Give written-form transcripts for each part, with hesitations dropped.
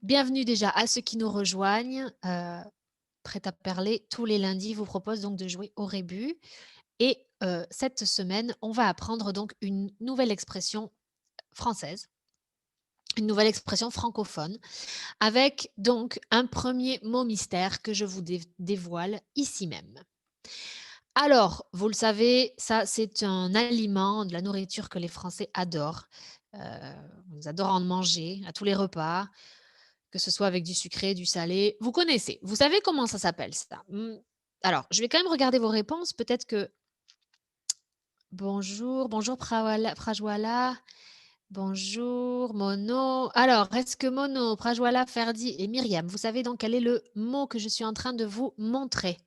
Bienvenue déjà à ceux qui nous rejoignent. Prêt à parler, tous les lundis, vous propose donc de jouer au rébus et cette semaine, on va apprendre donc une nouvelle expression française, une nouvelle expression francophone avec donc un premier mot mystère que je vous dévoile ici même. Alors, vous le savez, ça c'est un aliment, de la nourriture que les Français adorent. Heu, Ils adorent en manger à tous les repas. Que ce soit avec du sucré, du salé, vous connaissez. Vous savez comment ça s'appelle ça? Alors, je vais quand même regarder vos réponses. Peut-être que bonjour Prajwala, bonjour Mono. Alors, est-ce que Mono, Prajwala, Ferdi et Myriam, vous savez donc quel est le mot que je suis en train de vous montrer?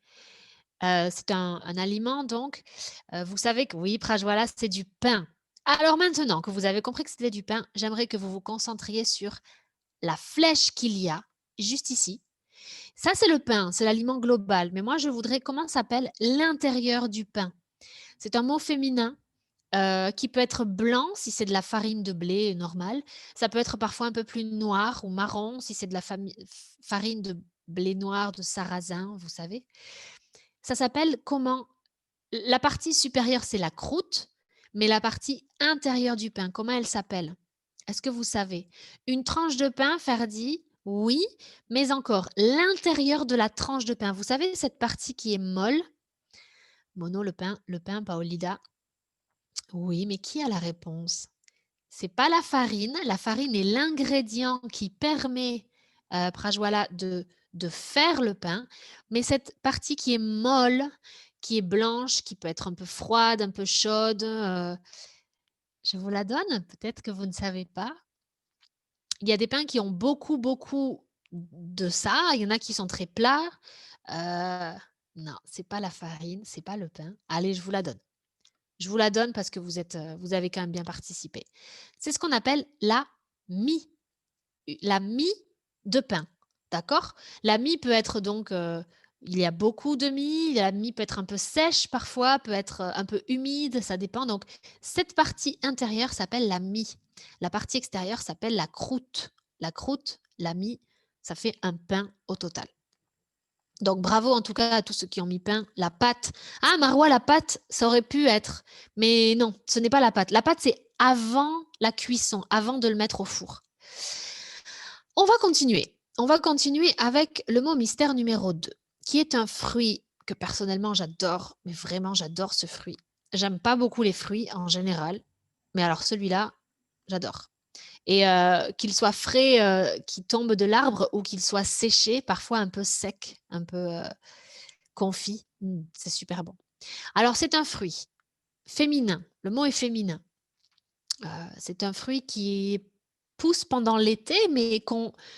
C'est un aliment donc, vous savez que oui, Prajwala, c'est du pain. Alors maintenant que vous avez compris que c'était du pain, j'aimerais que vous vous concentriez sur la flèche qu'il y a juste ici. Ça, c'est le pain, c'est l'aliment global. Mais moi, je voudrais comment s'appelle l'intérieur du pain. C'est un mot féminin qui peut être blanc si c'est de la farine de blé normale. Ça peut être parfois un peu plus noir ou marron si c'est de la farine de blé noir de sarrasin, vous savez. Ça s'appelle comment? La partie supérieure, c'est la croûte, mais la partie intérieure du pain, comment elle s'appelle? Est-ce que vous savez? Une tranche de pain, Ferdi, oui, mais encore l'intérieur de la tranche de pain. Vous savez cette partie qui est molle? Mono, le pain, Paolida. Oui, mais qui a la réponse? C'est pas la farine. La farine est l'ingrédient qui permet, Prajwala, de faire le pain, mais cette partie qui est molle, qui est blanche, qui peut être un peu froide, un peu chaude, je vous la donne? Peut-être que vous ne savez pas? Il y a des pains qui ont beaucoup, beaucoup de ça, il y en a qui sont très plats. Heu, non, c'est pas la farine, c'est pas le pain. Allez, je vous la donne. Je vous la donne parce que vous avez quand même bien participé. C'est ce qu'on appelle la mie. La mie de pain, d'accord? La mie peut être donc, il y a beaucoup de mie, la mie peut être un peu sèche parfois, peut être, un peu humide, ça dépend donc cette partie intérieure s'appelle la mie. La partie extérieure s'appelle la croûte. La croûte, la mie, ça fait un pain au total. Donc bravo en tout cas à tous ceux qui ont mis pain. La pâte. Ah Marois, la pâte, ça aurait pu être, mais non, ce n'est pas la pâte. La pâte, c'est avant la cuisson, avant de le mettre au four. On va continuer. On va continuer avec le mot mystère numéro 2, qui est un fruit que personnellement j'adore, mais vraiment j'adore ce fruit. J'aime pas beaucoup les fruits en général, mais alors celui-là, j'adore. Et qu'il soit frais, qui tombe de l'arbre ou qu'il soit séché, parfois un peu sec, un peu confit, c'est super bon. Alors c'est un fruit féminin, le mot est féminin. C'est un fruit qui pousse pendant l'été, mais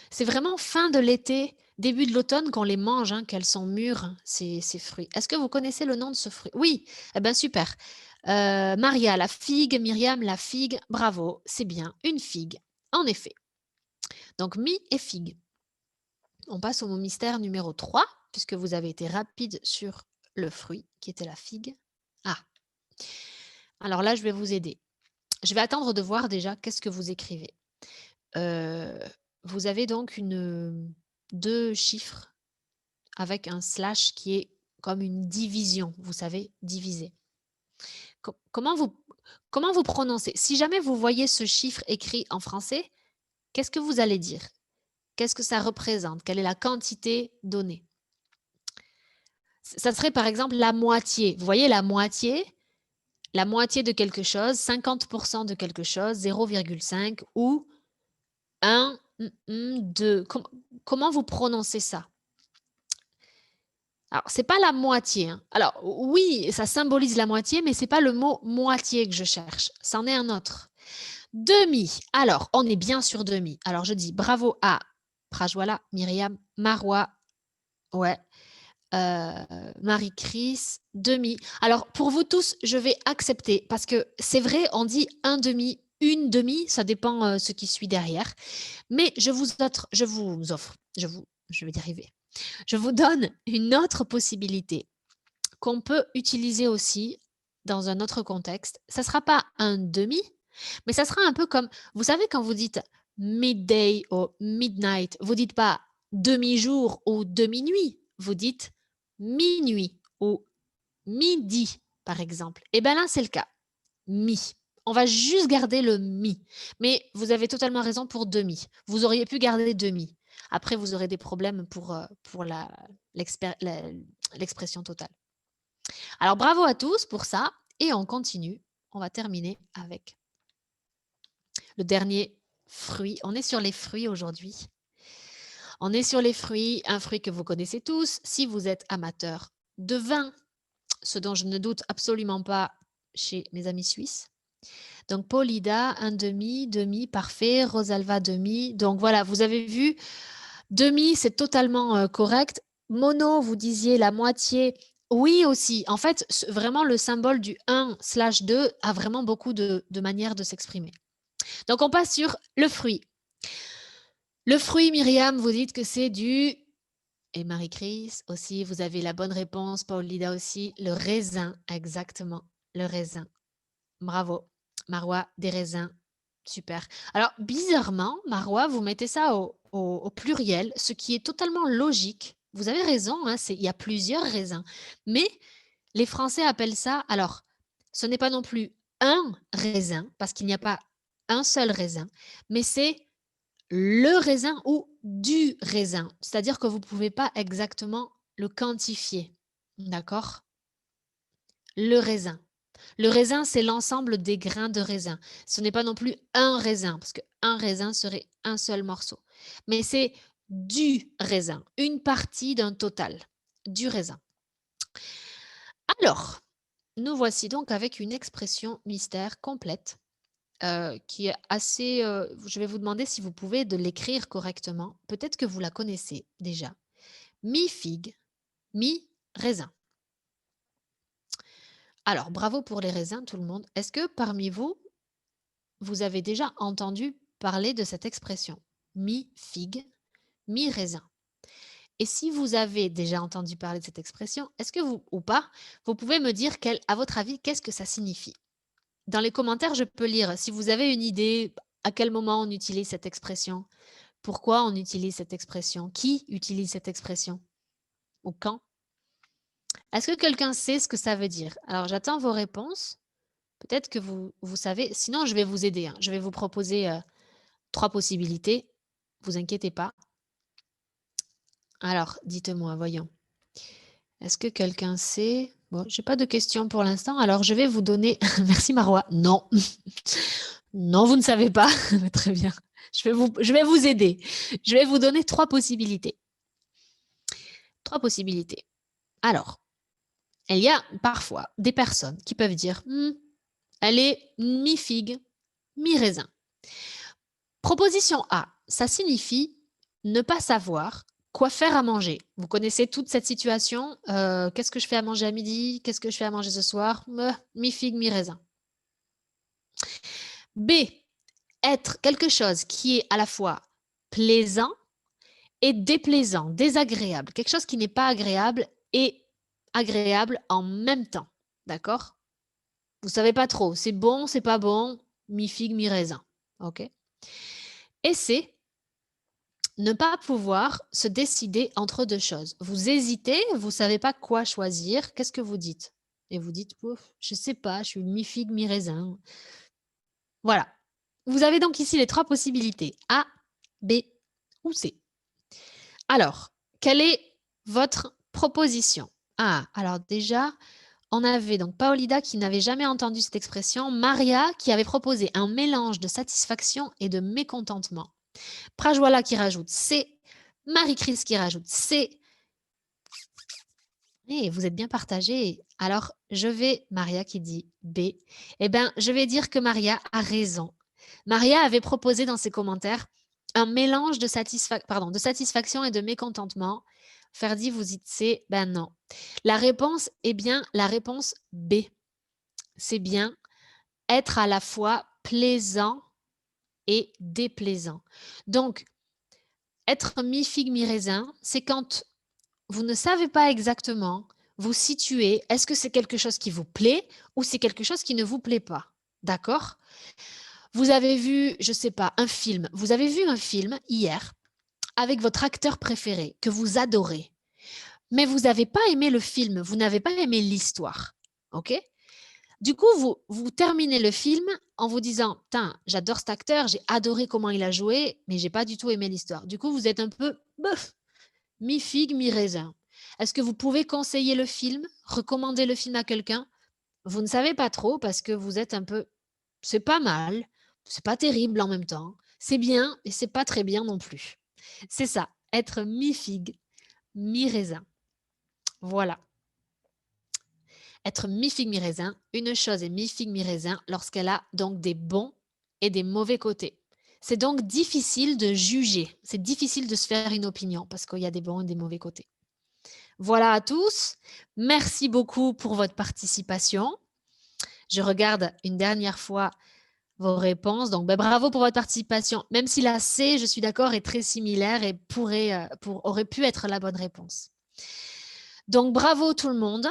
c'est vraiment fin de l'été, début de l'automne qu'on les mange, hein, qu'elles sont mûres, ces fruits. Est-ce que vous connaissez le nom de ce fruit? Oui, eh ben super. Maria, la figue, Myriam, la figue, bravo, c'est bien, une figue, en effet. Donc mie et figue. On passe au mot mystère numéro 3, puisque vous avez été rapide sur le fruit qui était la figue. Ah, alors là, je vais vous aider. Je vais attendre de voir déjà qu'est-ce que vous écrivez. Heu, Vous avez donc 2 chiffres avec un slash qui est comme une division, vous savez, diviser. Co comment vous comment vous prononcez? Si jamais vous voyez ce chiffre écrit en français, qu'est-ce que vous allez dire? Qu'est-ce que ça représente? Quelle est la quantité donnée? Ça serait par exemple la moitié. Vous voyez la moitié? La moitié de quelque chose, 50 de quelque chose, 0,5 ou 1, 2. Comment vous prononcez ça? Alors, c'est pas la moitié, hein. Alors, oui, ça symbolise la moitié, mais c'est pas le mot moitié que je cherche. C'en est un autre. Demi. Alors, on est bien sur demi. Alors, je dis bravo à Prajwala, Myriam, Marwa, ouais, Marie-Chris, demi. Alors, pour vous tous, je vais accepter parce que c'est vrai, on dit un demi, une demi, ça dépend ce qui suit derrière. Mais je vais y arriver. Je vous donne une autre possibilité qu'on peut utiliser aussi dans un autre contexte. Ça ne sera pas un demi, mais ça sera un peu comme, vous savez, quand vous dites midday ou midnight. Vous dites pas demi-jour ou demi-nuit. Vous dites minuit ou midi, par exemple. Et bien là, c'est le cas. Mi. On va juste garder le mi. Mais vous avez totalement raison pour demi. Vous auriez pu garder demi. Après, vous aurez des problèmes pour l'expression totale. Alors, bravo à tous pour ça. Et on continue. On va terminer avec le dernier fruit. On est sur les fruits aujourd'hui. On est sur les fruits, un fruit que vous connaissez tous si vous êtes amateur de vin, ce dont je ne doute absolument pas chez mes amis suisses. Donc, Paulida, un demi, demi, parfait. Rosalva, demi. Donc, voilà, vous avez vu, demi, c'est totalement correct. Mono, vous disiez la moitié. Oui, aussi. En fait, vraiment, le symbole du 1/2 a vraiment beaucoup de manières de s'exprimer. Donc, on passe sur le fruit. Le fruit, Myriam, vous dites que c'est du... Et Marie-Chris aussi, vous avez la bonne réponse. Paulida aussi. Le raisin, exactement. Le raisin. Bravo. Marois, des raisins. Super. Alors, bizarrement, Marois, vous mettez ça au pluriel, ce qui est totalement logique. Vous avez raison, hein, il y a plusieurs raisins. Mais les Français appellent ça, alors, ce n'est pas non plus un raisin, parce qu'il n'y a pas un seul raisin, mais c'est le raisin ou du raisin. C'est-à-dire que vous ne pouvez pas exactement le quantifier. D'accord? Le raisin. Le raisin, c'est l'ensemble des grains de raisin. Ce n'est pas non plus un raisin, parce qu'un raisin serait un seul morceau. Mais c'est du raisin, une partie d'un total, du raisin. Alors, nous voici donc avec une expression mystère complète qui est assez... je vais vous demander si vous pouvez de l'écrire correctement. Peut-être que vous la connaissez déjà. Mi-figue, mi-raisin. Alors, bravo pour les raisins, tout le monde. Est-ce que parmi vous, vous avez déjà entendu parler de cette expression? Mi-figue, mi-raisin. Et si vous avez déjà entendu parler de cette expression, est-ce que vous, ou pas, vous pouvez me dire, à votre avis, qu'est-ce que ça signifie? Dans les commentaires, je peux lire. Si vous avez une idée, à quel moment on utilise cette expression? Pourquoi on utilise cette expression? Qui utilise cette expression? Ou quand? Est-ce que quelqu'un sait ce que ça veut dire? Alors, j'attends vos réponses. Peut-être que vous savez. Sinon, je vais vous aider, hein. Je vais vous proposer 3 possibilités. Vous inquiétez pas. Alors, dites-moi, voyons. Est-ce que quelqu'un sait? Bon, j'ai pas de questions pour l'instant, alors je vais vous donner merci Marois. Non. Non, vous ne savez pas. Très bien. Je vais vous aider. Je vais vous donner 3 possibilités. 3 possibilités. Alors, il y a parfois des personnes qui peuvent dire elle est mi-figue, mi-raisin. Proposition A, ça signifie ne pas savoir quoi faire à manger. Vous connaissez toute cette situation. Qu'est-ce que je fais à manger à midi? Qu'est-ce que je fais à manger ce soir? Mi-figue, mi-raisin. B, être quelque chose qui est à la fois plaisant et déplaisant, désagréable. Quelque chose qui n'est pas agréable et agréable en même temps. D'accord? Vous ne savez pas trop. C'est bon, c'est pas bon. Mi-figue, mi-raisin. OK? Et C, ne pas pouvoir se décider entre 2 choses. Vous hésitez, vous ne savez pas quoi choisir. Qu'est-ce que vous dites? Et vous dites, je ne sais pas, je suis mi-figue, mi-raisin. Voilà. Vous avez donc ici les 3 possibilités, A, B ou C. Alors, quelle est votre proposition? Ah, alors déjà, on avait donc Paolida qui n'avait jamais entendu cette expression, Maria qui avait proposé un mélange de satisfaction et de mécontentement. Prajwala qui rajoute C, Marie-Chris qui rajoute C. Et vous êtes bien partagés. Alors, Maria qui dit B. Eh bien, je vais dire que Maria a raison. Maria avait proposé dans ses commentaires un mélange de satisfaction et de mécontentement. Ferdi, vous dites C. Ben non. La réponse est bien la réponse B. C'est bien être à la fois plaisant et déplaisant. Donc, être mi-figue, mi-raisin, c'est quand vous ne savez pas exactement vous situer. Est-ce que c'est quelque chose qui vous plaît ou c'est quelque chose qui ne vous plaît pas? D'accord? Vous avez vu, je ne sais pas, un film. Vous avez vu un film hier avec votre acteur préféré que vous adorez, mais vous n'avez pas aimé le film, vous n'avez pas aimé l'histoire. OK? Du coup, vous terminez le film en vous disant: «Tain, j'adore cet acteur, j'ai adoré comment il a joué, mais j'ai pas du tout aimé l'histoire». Du coup, vous êtes un peu bof, mi-figue, mi-raisin. Est-ce que vous pouvez conseiller le film, recommander le film à quelqu'un? Vous ne savez pas trop parce que vous êtes un peu: «C'est pas mal, c'est pas terrible en même temps, c'est bien et c'est pas très bien non plus». C'est ça, être mi-figue, mi-raisin. Voilà, être mi-figue, mi-raisin. Une chose est mi-figue, mi-raisin lorsqu'elle a donc des bons et des mauvais côtés. C'est donc difficile de juger, c'est difficile de se faire une opinion parce qu'il y a des bons et des mauvais côtés. Voilà à tous, merci beaucoup pour votre participation. Je regarde une dernière fois vos réponses, donc bravo pour votre participation, même si la C, je suis d'accord, est très similaire et aurait pu être la bonne réponse. Donc bravo tout le monde.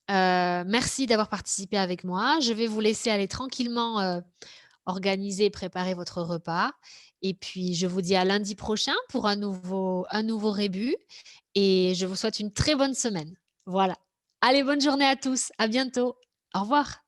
Merci d'avoir participé avec moi. Je vais vous laisser aller tranquillement, organiser et préparer votre repas et puis je vous dis à lundi prochain pour un nouveau rébut et je vous souhaite une très bonne semaine. Voilà. Allez, bonne journée à tous. À bientôt. Au revoir.